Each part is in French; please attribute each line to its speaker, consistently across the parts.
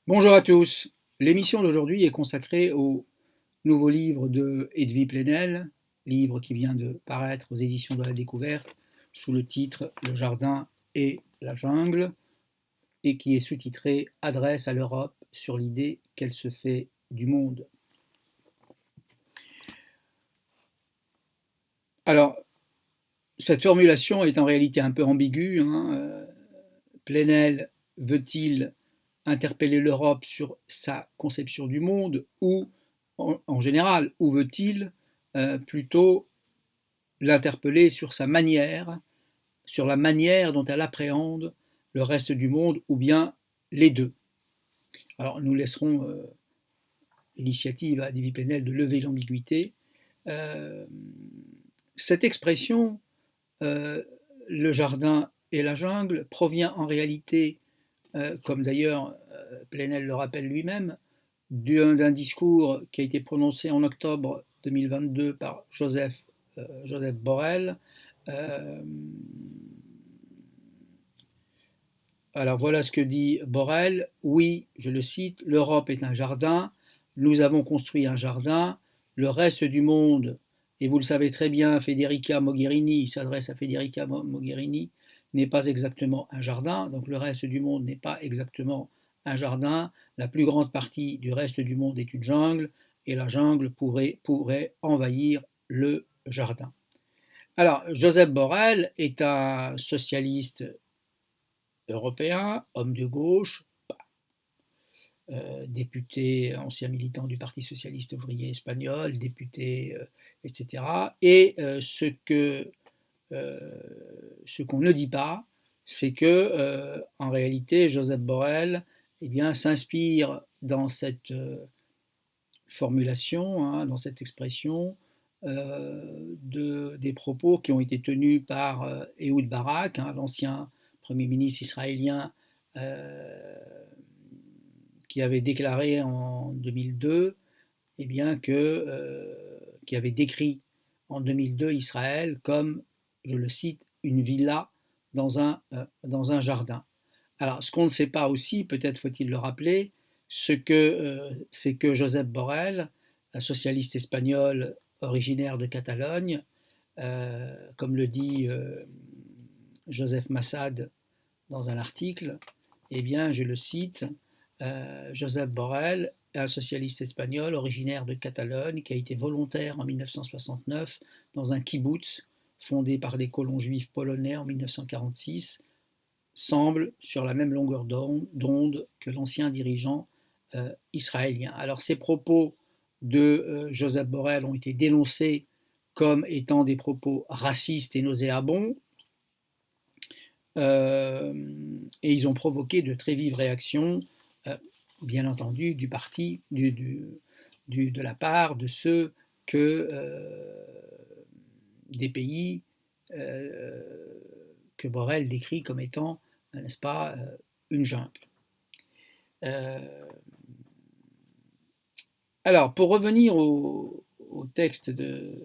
Speaker 1: Bonjour à tous. L'émission d'aujourd'hui est consacrée au nouveau livre de Edwy Plenel, livre qui vient de paraître aux éditions de la Découverte sous le titre Le jardin et la jungle et qui est sous-titré Adresse à l'Europe sur l'idée qu'elle se fait du monde. Alors, cette formulation est en réalité un peu ambiguë. Plenel veut-il interpeller l'Europe sur sa conception du monde ou, en général, ou veut-il plutôt l'interpeller sur sa manière, sur la manière dont elle appréhende le reste du monde, ou bien les deux. Alors nous laisserons l'initiative à Edwy Plenel de lever l'ambiguïté. Euh, cette expression, euh, le jardin et la jungle, provient en réalité, comme d'ailleurs Plenel le rappelle lui-même, d'un discours qui a été prononcé en octobre 2022 par Joseph Borrell. Euh, alors voilà ce que dit Borrell. Oui, je le cite, l'Europe est un jardin, nous avons construit un jardin, le reste du monde, et vous le savez très bien, Federica Mogherini, il s'adresse à Federica Mogherini, n'est pas exactement un jardin, donc le reste du monde n'est pas exactement un jardin, la plus grande partie du reste du monde est une jungle, et la jungle pourrait envahir le jardin. Alors, Joseph Borrell est un socialiste européen, homme de gauche, député, ancien militant du Parti socialiste ouvrier espagnol, député, etc. Et euh, ce qu'on ne dit pas, c'est que, en réalité, Joseph Borrell eh bien, s'inspire dans cette formulation, dans cette expression, des propos qui ont été tenus par Ehud Barak, l'ancien Premier ministre israélien, euh, qui avait déclaré en 2002, eh bien qui avait décrit en 2002 Israël comme, je le cite, une villa dans un jardin. Alors, ce qu'on ne sait pas aussi, peut-être faut-il le rappeler, c'est que Joseph Borrell, un socialiste espagnol originaire de Catalogne, comme le dit Joseph Massad dans un article, eh bien, je le cite, Joseph Borrell, un socialiste espagnol originaire de Catalogne qui a été volontaire en 1969 dans un kibbutz fondé par des colons juifs polonais en 1946, semble sur la même longueur d'onde que l'ancien dirigeant israélien. Alors ces propos de Joseph Borrell ont été dénoncés comme étant des propos racistes et nauséabonds, euh, et ils ont provoqué de très vives réactions, euh, bien entendu, du parti, de la part de ceux des pays euh, que Borrell décrit comme étant, n'est-ce pas, une jungle. Euh, alors, pour revenir au texte de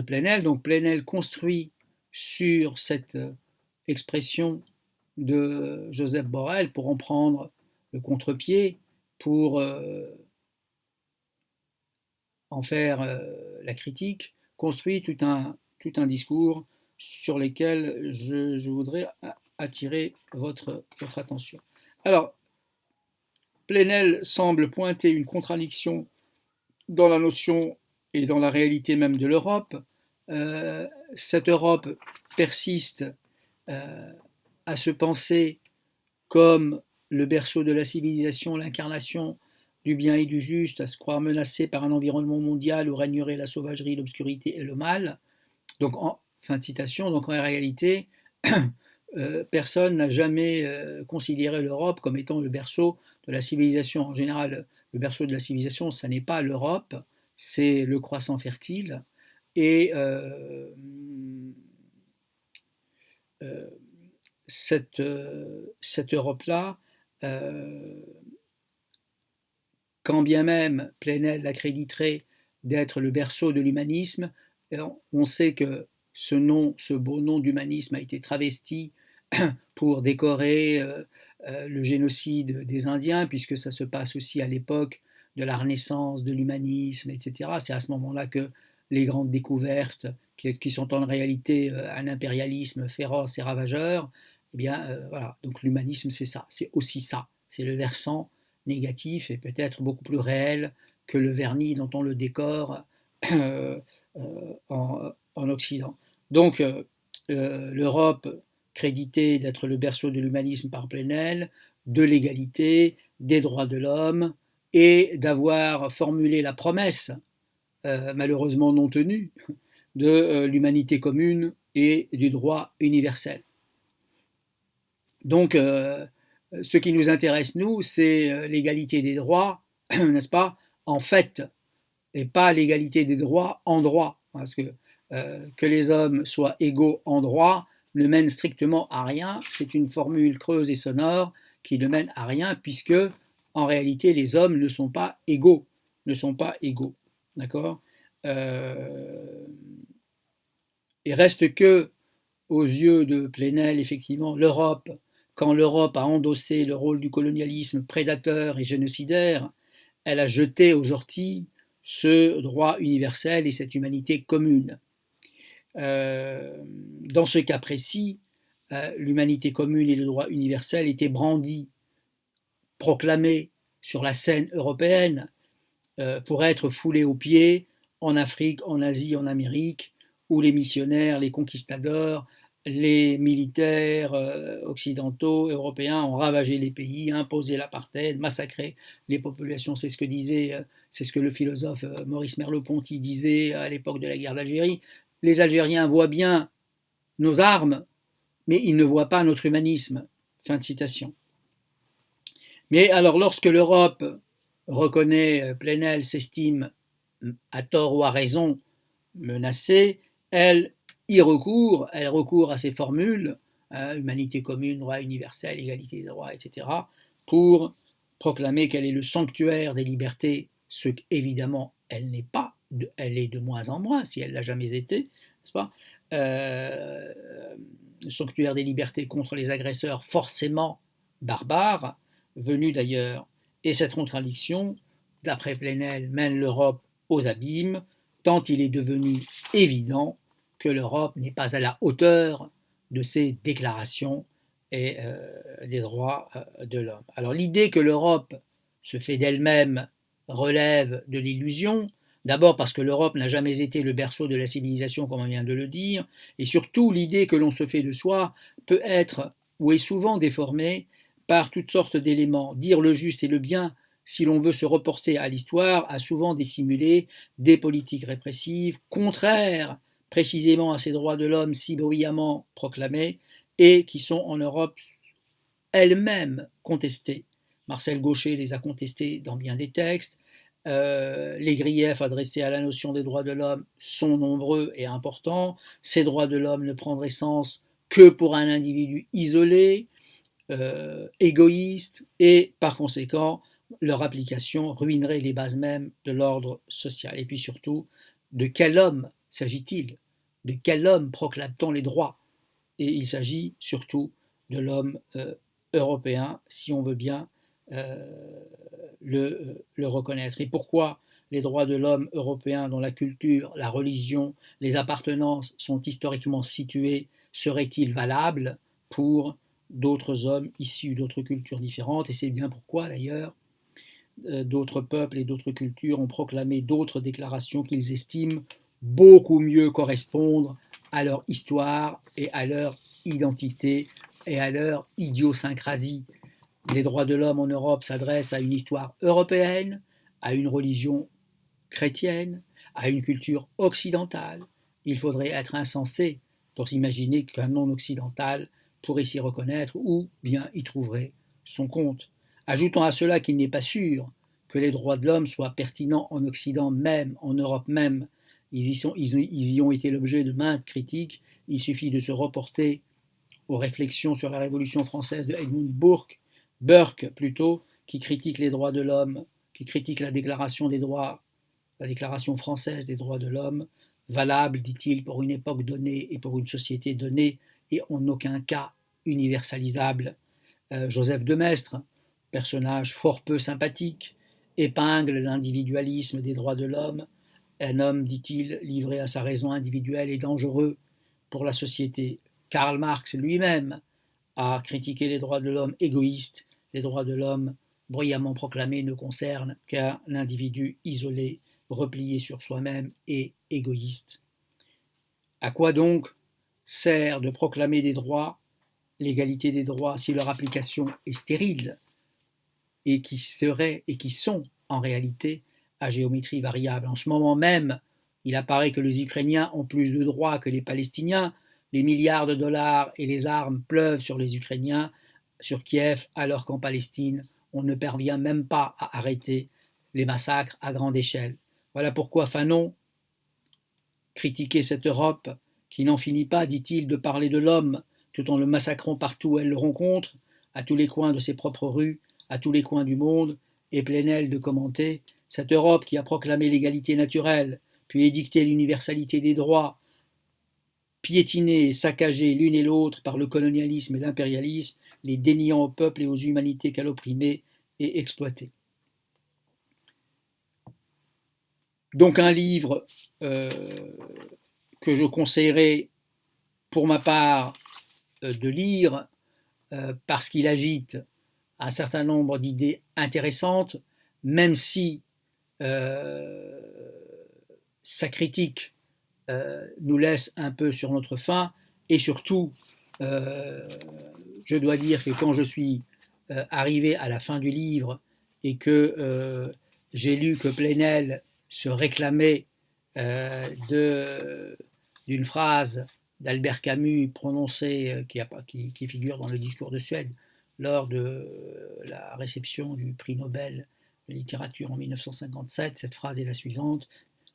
Speaker 1: Plenel, donc Plenel construit sur cette expression de Joseph Borrell pour en prendre le contre-pied, pour en faire la critique, construit tout un discours sur lesquels je voudrais attirer votre attention. Alors, Plenel semble pointer une contradiction dans la notion et dans la réalité même de l'Europe. Cette Europe persiste euh, à se penser comme le berceau de la civilisation, l'incarnation du bien et du juste, à se croire menacée par un environnement mondial où régnerait la sauvagerie, l'obscurité et le mal. Donc, fin de citation, donc en réalité, personne n'a jamais considéré l'Europe comme étant le berceau de la civilisation. En général, le berceau de la civilisation, ça n'est pas l'Europe, c'est le croissant fertile. Et euh, cette Europe-là, euh, quand bien même Plenel l'accréditerait d'être le berceau de l'humanisme, on sait que ce beau nom d'humanisme a été travesti pour décorer le génocide des Indiens, puisque ça se passe aussi à l'époque de la Renaissance, de l'humanisme, etc. C'est à ce moment-là que les grandes découvertes, qui sont en réalité un impérialisme féroce et ravageur, eh bien voilà, donc l'humanisme c'est ça, c'est aussi ça, c'est le versant négatif et peut-être beaucoup plus réel que le vernis dont on le décore en Occident. Donc l'Europe créditée d'être le berceau de l'humanisme par Plenel, de l'égalité, des droits de l'homme, et d'avoir formulé la promesse, malheureusement non tenue, de l'humanité commune et du droit universel. Donc, ce qui nous intéresse, nous, c'est l'égalité des droits, n'est-ce pas, en fait, et pas l'égalité des droits en droit. Parce que les hommes soient égaux en droit ne mène strictement à rien. C'est une formule creuse et sonore qui ne mène à rien, puisque, en réalité, les hommes ne sont pas égaux. Ne sont pas égaux. D'accord Il reste que, aux yeux de Plenel, effectivement, l'Europe, quand l'Europe a endossé le rôle du colonialisme prédateur et génocidaire, elle a jeté aux orties ce droit universel et cette humanité commune. Dans ce cas précis, l'humanité commune et le droit universel étaient brandis, proclamés sur la scène européenne pour être foulés aux pieds en Afrique, en Asie, en Amérique, où les missionnaires, les conquistadors, les militaires occidentaux, européens ont ravagé les pays, imposé l'apartheid, massacré les populations. C'est ce que disait, c'est ce que le philosophe Maurice Merleau-Ponty disait à l'époque de la guerre d'Algérie. Les Algériens voient bien nos armes, mais ils ne voient pas notre humanisme. Fin de citation. Mais alors, lorsque l'Europe reconnaît Plenel, s'estime, à tort ou à raison, menacée, elle recourt à ces formules, humanité commune, droit universel, égalité des droits, etc., pour proclamer qu'elle est le sanctuaire des libertés, ce qu'évidemment elle n'est pas, elle est de moins en moins, si elle l'a jamais été, n'est-ce pas le sanctuaire des libertés contre les agresseurs forcément barbares, venus d'ailleurs. Et cette contradiction, d'après Plenel, mène l'Europe aux abîmes, tant il est devenu évident que l'Europe n'est pas à la hauteur de ces déclarations et des droits de l'homme. Alors l'idée que l'Europe se fait d'elle-même relève de l'illusion, d'abord parce que l'Europe n'a jamais été le berceau de la civilisation, comme on vient de le dire, et surtout l'idée que l'on se fait de soi peut être ou est souvent déformée par toutes sortes d'éléments. Dire le juste et le bien, si l'on veut se reporter à l'histoire, a souvent dissimulé des politiques répressives contraires précisément à ces droits de l'homme si bruyamment proclamés et qui sont en Europe elles-mêmes contestées. Marcel Gauchet les a contestées dans bien des textes. Les griefs adressés à la notion des droits de l'homme sont nombreux et importants. Ces droits de l'homme ne prendraient sens que pour un individu isolé, égoïste, et par conséquent, leur application ruinerait les bases mêmes de l'ordre social. Et puis surtout, de quel homme s'agit-il? De quel homme proclame-t-on les droits? Et il s'agit surtout de l'homme européen, si on veut bien le reconnaître. Et pourquoi les droits de l'homme européen, dont la culture, la religion, les appartenances sont historiquement situés, seraient-ils valables pour d'autres hommes issus d'autres cultures différentes? Et c'est bien pourquoi, d'ailleurs, d'autres peuples et d'autres cultures ont proclamé d'autres déclarations qu'ils estiment beaucoup mieux correspondre à leur histoire et à leur identité et à leur idiosyncrasie. Les droits de l'homme en Europe s'adressent à une histoire européenne, à une religion chrétienne, à une culture occidentale. Il faudrait être insensé pour s'imaginer qu'un non-occidental pourrait s'y reconnaître ou bien y trouverait son compte. Ajoutons à cela qu'il n'est pas sûr que les droits de l'homme soient pertinents en Occident même, en Europe même. Ils y ont été l'objet de maintes critiques. Il suffit de se reporter aux réflexions sur la Révolution française de Edmund Burke plutôt, qui critique les droits de l'homme, qui critique la déclaration des droits, la déclaration française des droits de l'homme, valable, dit-il, pour une époque donnée et pour une société donnée, et en aucun cas universalisable. Joseph de Maistre, personnage fort peu sympathique, épingle l'individualisme des droits de l'homme. Un homme, dit-il, livré à sa raison individuelle est dangereux pour la société. Karl Marx lui-même a critiqué les droits de l'homme égoïstes. Les droits de l'homme bruyamment proclamés ne concernent qu'un individu isolé, replié sur soi-même et égoïste. À quoi donc sert de proclamer des droits, l'égalité des droits, si leur application est stérile et qui sont en réalité à géométrie variable? En ce moment même, il apparaît que les Ukrainiens ont plus de droits que les Palestiniens. Les milliards de dollars et les armes pleuvent sur les Ukrainiens, sur Kiev, alors qu'en Palestine, on ne parvient même pas à arrêter les massacres à grande échelle. Voilà pourquoi Fanon critiquait cette Europe qui n'en finit pas, dit-il, de parler de l'homme tout en le massacrant partout où elle le rencontre, à tous les coins de ses propres rues, à tous les coins du monde, et Plenel de commenter cette Europe qui a proclamé l'égalité naturelle, puis édicté l'universalité des droits, piétinés et saccagés l'une et l'autre par le colonialisme et l'impérialisme, les déniant aux peuples et aux humanités qu'elle opprimait et exploitait. Donc un livre que je conseillerais pour ma part de lire parce qu'il agite un certain nombre d'idées intéressantes, même si sa critique nous laisse un peu sur notre faim, et surtout, je dois dire que quand je suis arrivé à la fin du livre et que j'ai lu que Plenel se réclamait d'une phrase d'Albert Camus prononcée, qui figure dans le discours de Suède lors de la réception du prix Nobel de littérature en 1957, cette phrase est la suivante: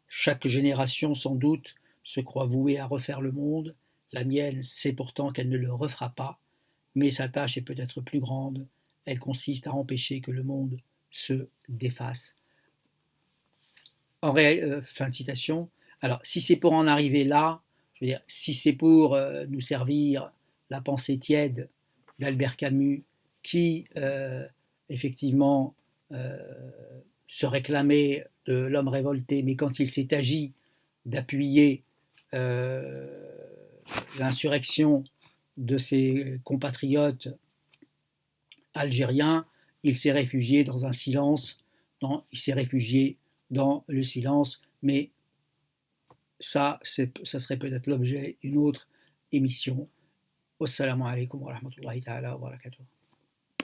Speaker 1: chaque génération, sans doute, se croit vouée à refaire le monde. La mienne sait pourtant qu'elle ne le refera pas, mais sa tâche est peut-être plus grande. Elle consiste à empêcher que le monde se défasse. Fin de citation. Alors, si c'est pour en arriver là, je veux dire, si c'est pour nous servir la pensée tiède d'Albert Camus, qui effectivement se réclamait de l'homme révolté, mais quand il s'est agi d'appuyer l'insurrection de ses compatriotes algériens, il s'est réfugié dans un silence, il s'est réfugié dans le silence, mais ça serait peut-être l'objet d'une autre émission. Wassalamu alaikum wa rahmatullahi ta'ala wa barakatuh.